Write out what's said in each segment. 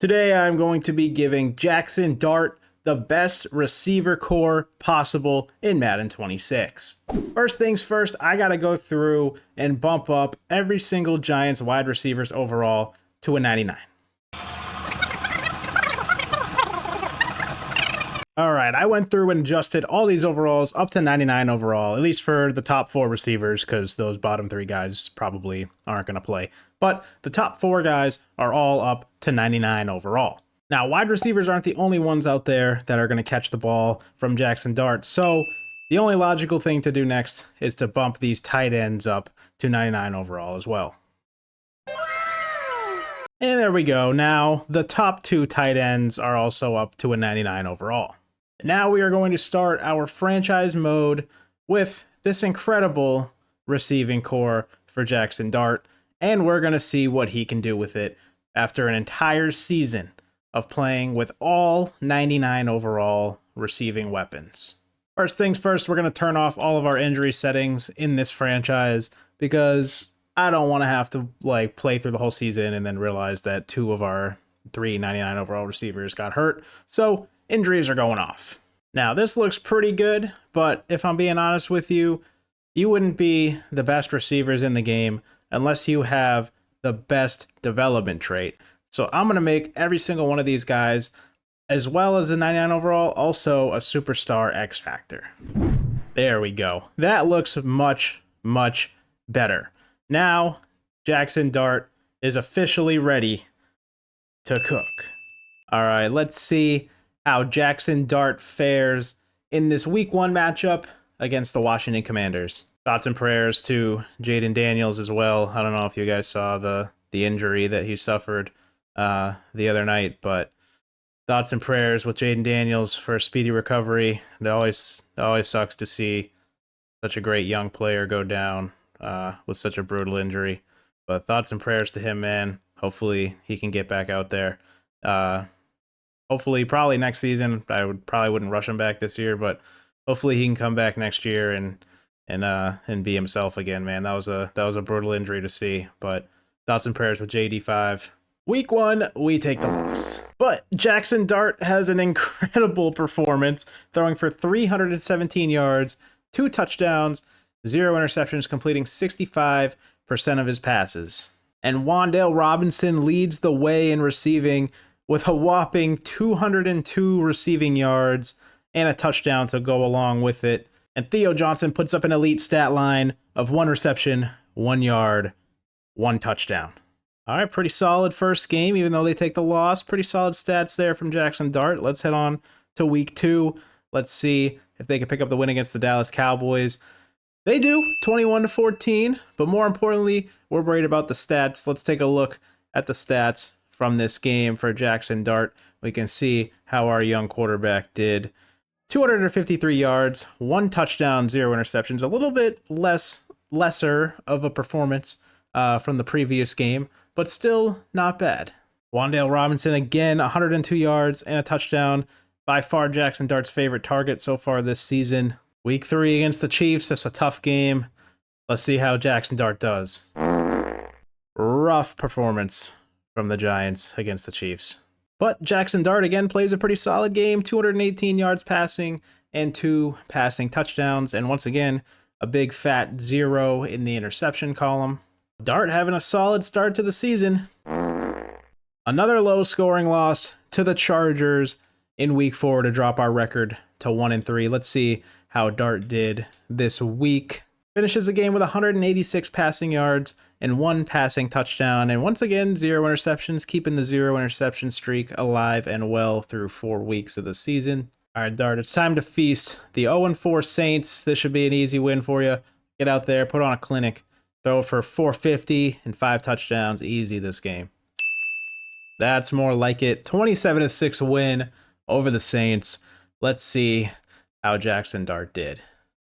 Today I'm going to be giving Jaxson Dart the best receiver core possible in Madden 26. First things first, I gotta go through and bump up every single Giants wide receivers overall to a 99. Alright, I went through and adjusted all these overalls up to 99 overall, at least for the top 4 receivers, because those bottom 3 guys probably aren't going to play. But the top 4 guys are all up to 99 overall. Now, wide receivers aren't the only ones out there that are going to catch the ball from Jaxson Dart, so the only logical thing to do next is to bump these tight ends up to 99 overall as well. And there we go. Now, the top 2 tight ends are also up to a 99 overall. Now we are going to start our franchise mode with this incredible receiving core for Jaxson Dart, and we're going to see what he can do with it after an entire season of playing with all 99 overall receiving weapons. First things first, we're going to turn off all of our injury settings in this franchise because I don't want to have to play through the whole season and then realize that 2 of our 3 99 overall receivers got hurt. So injuries are going off. Now, this looks pretty good, but if I'm being honest with you, you wouldn't be the best receivers in the game unless you have the best development trait. So I'm going to make every single one of these guys, as well as a 99 overall, also a superstar X Factor. There we go. That looks much, much better. Now, Jaxson Dart is officially ready to cook. All right, let's see how Jaxson Dart fares in this Week 1 matchup against the Washington Commanders. Thoughts and prayers to Jaden Daniels as well. I don't know if you guys saw the injury that he suffered the other night, but thoughts and prayers with Jaden Daniels for a speedy recovery. It always sucks to see such a great young player go down with such a brutal injury. But thoughts and prayers to him, man. Hopefully he can get back out there. Hopefully, probably next season. I probably wouldn't rush him back this year, but hopefully he can come back next year and be himself again, man. That was a brutal injury to see. But thoughts and prayers with JD5. Week 1, we take the loss. But Jaxson Dart has an incredible performance, throwing for 317 yards, 2 touchdowns, 0 interceptions, completing 65% of his passes. And Wan'Dale Robinson leads the way in receiving with a whopping 202 receiving yards and a touchdown to go along with it. And Theo Johnson puts up an elite stat line of 1 reception, 1 yard, 1 touchdown. All right, pretty solid first game, even though they take the loss. Pretty solid stats there from Jaxson Dart. Let's head on to Week 2. Let's see if they can pick up the win against the Dallas Cowboys. They do, 21-14, but more importantly, we're worried about the stats. Let's take a look at the stats from this game for Jaxson Dart. We can see how our young quarterback did. 253 yards, 1 touchdown, 0 interceptions. A little bit lesser of a performance from the previous game, but still not bad. Wan'Dale Robinson again, 102 yards and a touchdown. By far Jaxson Dart's favorite target so far this season. Week 3 against the Chiefs. That's a tough game. Let's see how Jaxson Dart does. Rough performance from the Giants against the Chiefs. But Jaxson Dart again plays a pretty solid game. 218 yards passing and 2 passing touchdowns. And once again, a big fat 0 in the interception column. Dart having a solid start to the season. Another low scoring loss to the Chargers in Week 4 to drop our record to 1-3. Let's see how Dart did this week. Finishes the game with 186 passing yards and 1 passing touchdown. And once again, 0 interceptions, keeping the 0 interception streak alive and well through 4 weeks of the season. All right, Dart, it's time to feast. The 0-4 Saints, this should be an easy win for you. Get out there, put on a clinic, throw for 450 and 5 touchdowns. Easy this game. That's more like it. 27-6 win over the Saints. Let's see how Jaxson Dart did.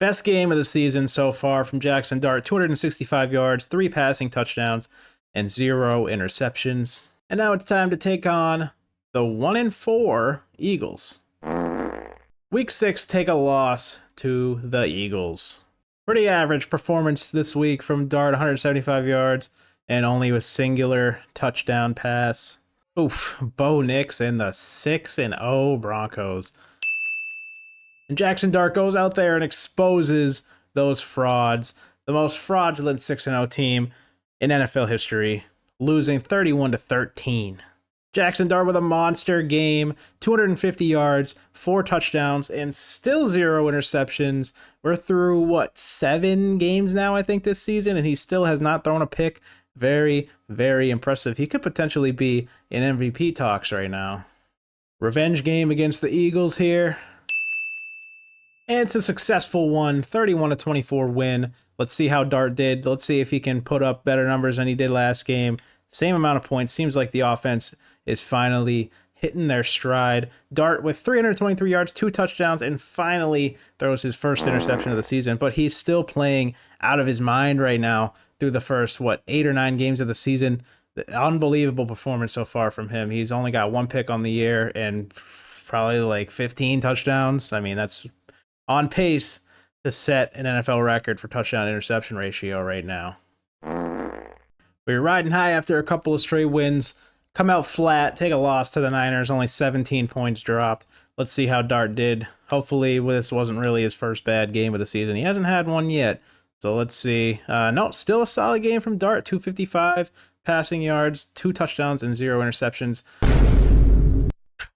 Best game of the season so far from Jaxson Dart, 265 yards, 3 passing touchdowns, and 0 interceptions. And now it's time to take on the 1-4 Eagles. Week 6, take a loss to the Eagles. Pretty average performance this week from Dart, 175 yards, and only a singular touchdown pass. Oof, Bo Nix and the 6-0 Broncos. And Jaxson Dart goes out there and exposes those frauds. The most fraudulent 6-0 team in NFL history, losing 31-13. Jaxson Dart with a monster game, 250 yards, 4 touchdowns, and still 0 interceptions. We're through, what, 7 games now, I think, this season, and he still has not thrown a pick. Very, very impressive. He could potentially be in MVP talks right now. Revenge game against the Eagles here. And it's a successful one, 31-24 win. Let's see how Dart did. Let's see if he can put up better numbers than he did last game. Same amount of points. Seems like the offense is finally hitting their stride. Dart with 323 yards, 2 touchdowns, and finally throws his first interception of the season. But he's still playing out of his mind right now through the first, 8 or 9 games of the season. Unbelievable performance so far from him. He's only got 1 pick on the year and probably like 15 touchdowns. I mean, that's on pace to set an NFL record for touchdown interception ratio right now. We were riding high after a couple of straight wins, come out flat, take a loss to the Niners, only 17 points dropped. Let's see how Dart did. Hopefully this wasn't really his first bad game of the season. He hasn't had one yet. So let's see. No, still a solid game from Dart. 255 passing yards, 2 touchdowns, and 0 interceptions.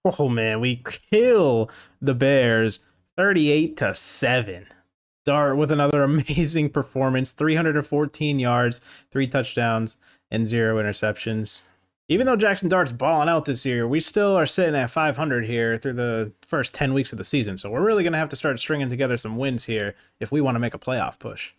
Oh man, we kill the Bears 38-7. Dart with another amazing performance, 314 yards, 3 touchdowns, and 0 interceptions. Even though Jaxson Dart's balling out this year, we still are sitting at 500 here through the first 10 weeks of the season. So we're really going to have to start stringing together some wins here if we want to make a playoff push.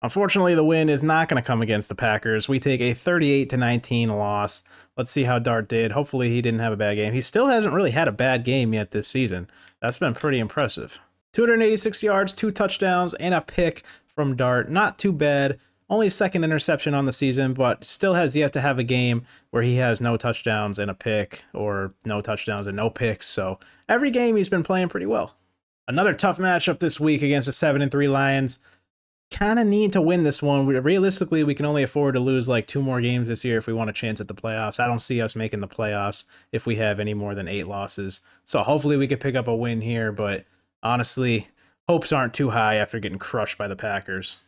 Unfortunately, the win is not going to come against the Packers. We take a 38-19 loss. Let's see how Dart did. Hopefully he didn't have a bad game. He still hasn't really had a bad game yet this season. That's been pretty impressive. 286 yards, 2 touchdowns, and a pick from Dart. Not too bad. Only 2nd interception on the season, but still has yet to have a game where he has no touchdowns and a pick, or no touchdowns and no picks. So every game he's been playing pretty well. Another tough matchup this week against the 7-3 Lions. Kind of need to win this one. Realistically, we can only afford to lose like 2 more games this year if we want a chance at the playoffs. I don't see us making the playoffs if we have any more than 8 losses. So hopefully we could pick up a win here, but honestly, hopes aren't too high after getting crushed by the Packers.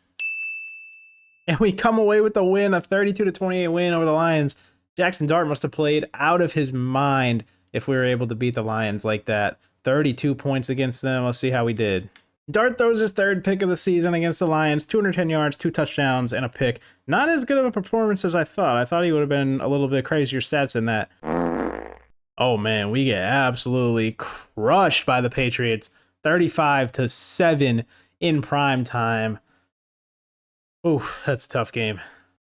And we come away with the win, a 32-28 win over the Lions. Jaxson Dart must have played out of his mind if we were able to beat the Lions like that. 32 points against them. Let's see how we did. Dart throws his 3rd pick of the season against the Lions, 210 yards, 2 touchdowns, and a pick. Not as good of a performance as I thought. I thought he would have been a little bit crazier stats than that. Oh man, we get absolutely crushed by the Patriots. 35-7 in prime time. Ooh, that's a tough game.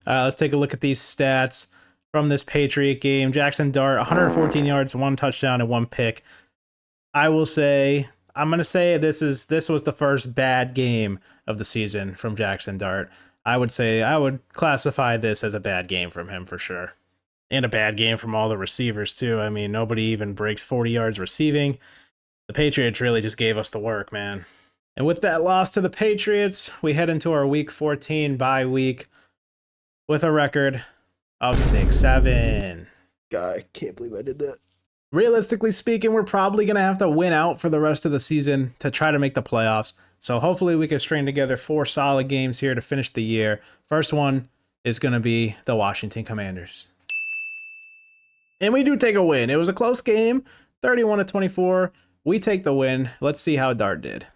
Let's take a look at these stats from this Patriot game. Jaxson Dart, 114 yards, 1 touchdown, and 1 pick. I'm going to say this was the first bad game of the season from Jaxson Dart. I would classify this as a bad game from him for sure. And a bad game from all the receivers too. I mean, nobody even breaks 40 yards receiving. The Patriots really just gave us the work, man. And with that loss to the Patriots, we head into our Week 14 bye week with a record of 6-7. God, I can't believe I did that. Realistically speaking, we're probably going to have to win out for the rest of the season to try to make the playoffs. So hopefully we can string together 4 solid games here to finish the year. First one is going to be the Washington Commanders. And we do take a win. It was a close game, 31-24. We take the win. Let's see how Dart did.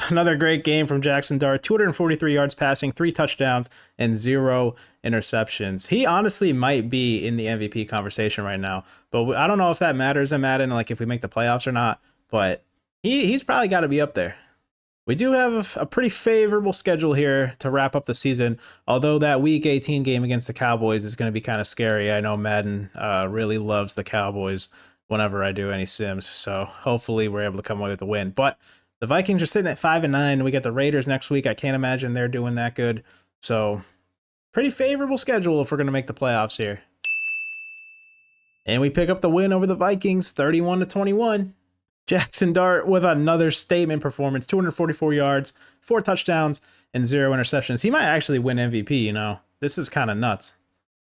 Another great game from Jaxson Dart, 243 yards passing, 3 touchdowns, and 0 interceptions. He honestly might be in the MVP conversation right now, but I don't know if that matters in Madden, like if we make the playoffs or not, but he's probably got to be up there. We do have a pretty favorable schedule here to wrap up the season, although that Week 18 game against the Cowboys is going to be kind of scary. I know Madden really loves the Cowboys whenever I do any sims, so hopefully we're able to come away with a win. But the Vikings are sitting at 5-9. We get the Raiders next week. I can't imagine they're doing that good. So pretty favorable schedule if we're going to make the playoffs here. And we pick up the win over the Vikings, 31-21. Jaxson Dart with another statement performance, 244 yards, 4 touchdowns, and 0 interceptions. He might actually win MVP, you know. This is kind of nuts.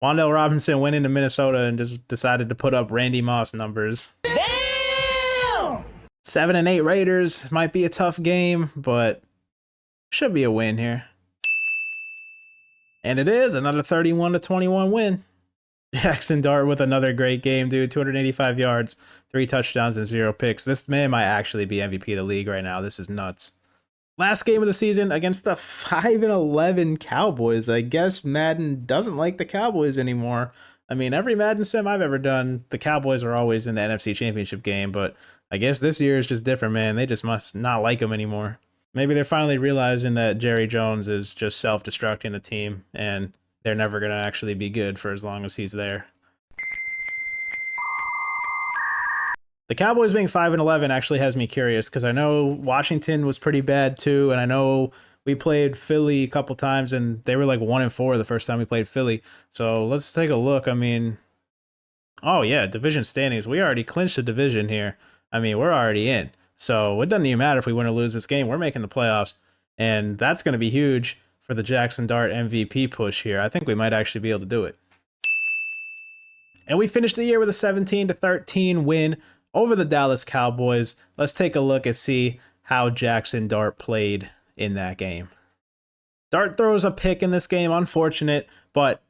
Wan'Dale Robinson went into Minnesota and just decided to put up Randy Moss numbers. Damn! 7-8 Raiders might be a tough game, but should be a win here. And it is another 31-21 win. Jaxson Dart with another great game, dude. 285 yards, 3 touchdowns, and 0 picks. This man might actually be MVP of the league right now. This is nuts. Last game of the season against the 5-11 Cowboys. I guess Madden doesn't like the Cowboys anymore. I mean, every Madden sim I've ever done, the Cowboys are always in the NFC Championship game, but I guess this year is just different, man. They just must not like them anymore. Maybe they're finally realizing that Jerry Jones is just self-destructing the team, and they're never going to actually be good for as long as he's there. The Cowboys being 5-11 actually has me curious because I know Washington was pretty bad too, and I know we played Philly a couple times and they were like 1-4 the first time we played Philly. So let's take a look. I mean, oh yeah, division standings. We already clinched the division here. I mean, we're already in. So it doesn't even matter if we win or lose this game. We're making the playoffs, and that's going to be huge for the Jaxson Dart MVP push here. I think we might actually be able to do it. And we finished the year with a 17-13 win over the Dallas Cowboys. Let's take a look and see how Jaxson Dart played in that game. Dart throws a pick in this game, unfortunate, but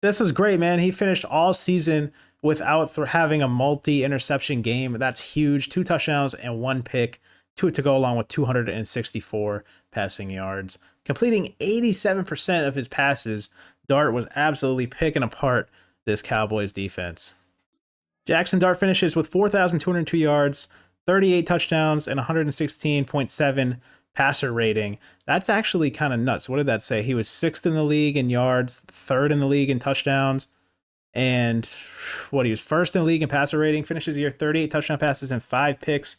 this is great, man. He finished all season without having a multi-interception game. That's huge. 2 touchdowns and 1 pick, to go along with 264 passing yards. Completing 87% of his passes, Dart was absolutely picking apart this Cowboys defense. Jaxson Dart finishes with 4,202 yards, 38 touchdowns, and 116.7 passer rating. That's actually kind of nuts. What did that say? He was 6th in the league in yards, 3rd in the league in touchdowns, and he was 1st in the league in passer rating. Finishes the year 38 touchdown passes and 5 picks.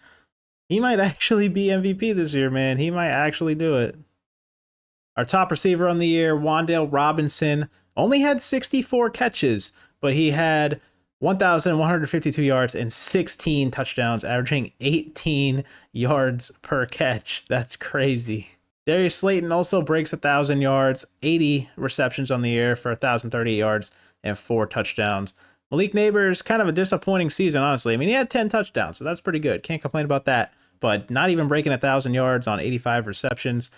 He might actually be MVP this year, man. He might actually do it. Our top receiver on the year, Wan'Dale Robinson, only had 64 catches, but he had 1,152 yards and 16 touchdowns, averaging 18 yards per catch. That's crazy. Darius Slayton also breaks 1,000 yards, 80 receptions on the year for 1,038 yards and 4 touchdowns. Malik Neighbors, kind of a disappointing season, honestly. I mean, he had 10 touchdowns, so that's pretty good. Can't complain about that. But not even breaking 1,000 yards on 85 receptions.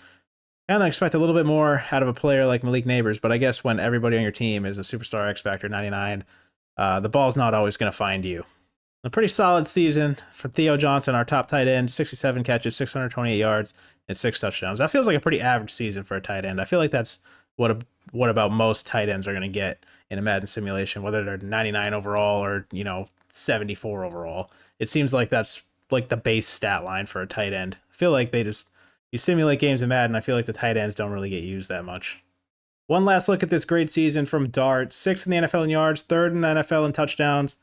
Kind of expect a little bit more out of a player like Malik Neighbors, but I guess when everybody on your team is a superstar X Factor 99, the ball's not always going to find you. A pretty solid season for Theo Johnson, our top tight end, 67 catches, 628 yards, and 6 touchdowns. That feels like a pretty average season for a tight end. I feel like that's what about most tight ends are going to get in a Madden simulation, whether they're 99 overall or, 74 overall. It seems like that's like the base stat line for a tight end. I feel like you simulate games in Madden, I feel like the tight ends don't really get used that much. One last look at this great season from Dart. 6th in the NFL in yards, 3rd in the NFL in touchdowns,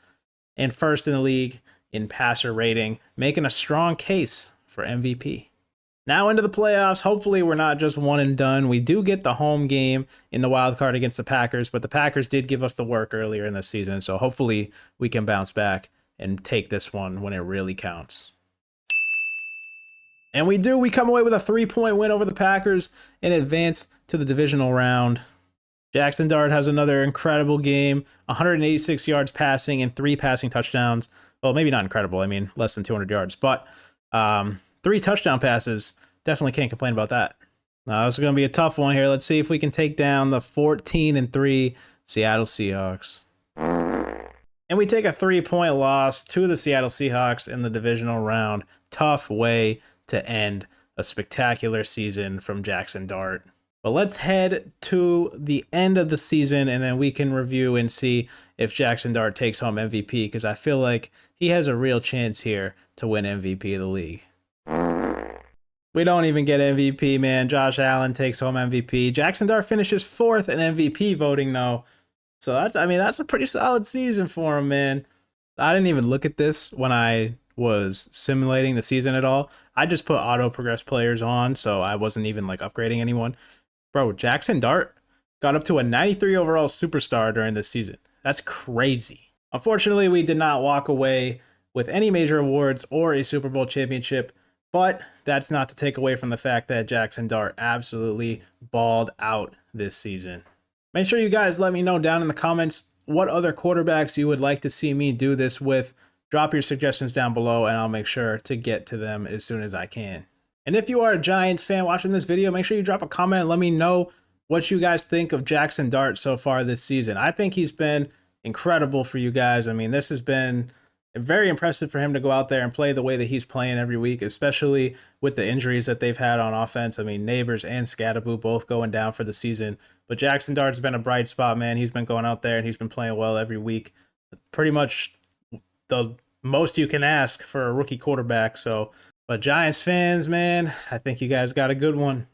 and 1st in the league in passer rating, making a strong case for MVP. Now into the playoffs. Hopefully we're not just one and done. We do get the home game in the wild card against the Packers, but the Packers did give us the work earlier in the season, so hopefully we can bounce back and take this one when it really counts. And we do. We come away with a 3-point win over the Packers and advance to the divisional round. Jaxson Dart has another incredible game, 186 yards passing and 3 passing touchdowns. Well, maybe not incredible. I mean, less than 200 yards, but 3 touchdown passes. Definitely can't complain about that. Now, this is going to be a tough one here. Let's see if we can take down the 14-3 Seattle Seahawks. And we take a 3-point loss to the Seattle Seahawks in the divisional round. Tough way to end a spectacular season from Jaxson Dart. But let's head to the end of the season, and then we can review and see if Jaxson Dart takes home MVP, because I feel like he has a real chance here to win MVP of the league. We don't even get MVP, man. Josh Allen takes home MVP. Jaxson Dart finishes 4th in MVP voting, though. So that's a pretty solid season for him, man. I didn't even look at this when I was simulating the season at all. I just put auto progress players on, so I wasn't even like upgrading anyone. Bro, Jaxson Dart got up to a 93 overall superstar during this season. That's crazy. Unfortunately, we did not walk away with any major awards or a Super Bowl championship, but that's not to take away from the fact that Jaxson Dart absolutely balled out this season. Make sure you guys let me know down in the comments what other quarterbacks you would like to see me do this with. Drop your suggestions down below, and I'll make sure to get to them as soon as I can. And if you are a Giants fan watching this video, make sure you drop a comment and let me know what you guys think of Jaxson Dart so far this season. I think he's been incredible for you guys. I mean, this has been very impressive for him to go out there and play the way that he's playing every week, especially with the injuries that they've had on offense. I mean, Neighbors and Scattaboo both going down for the season. But Jaxson Dart's been a bright spot, man. He's been going out there and he's been playing well every week. Pretty much the most you can ask for a rookie quarterback. So, but Giants fans, man, I think you guys got a good one.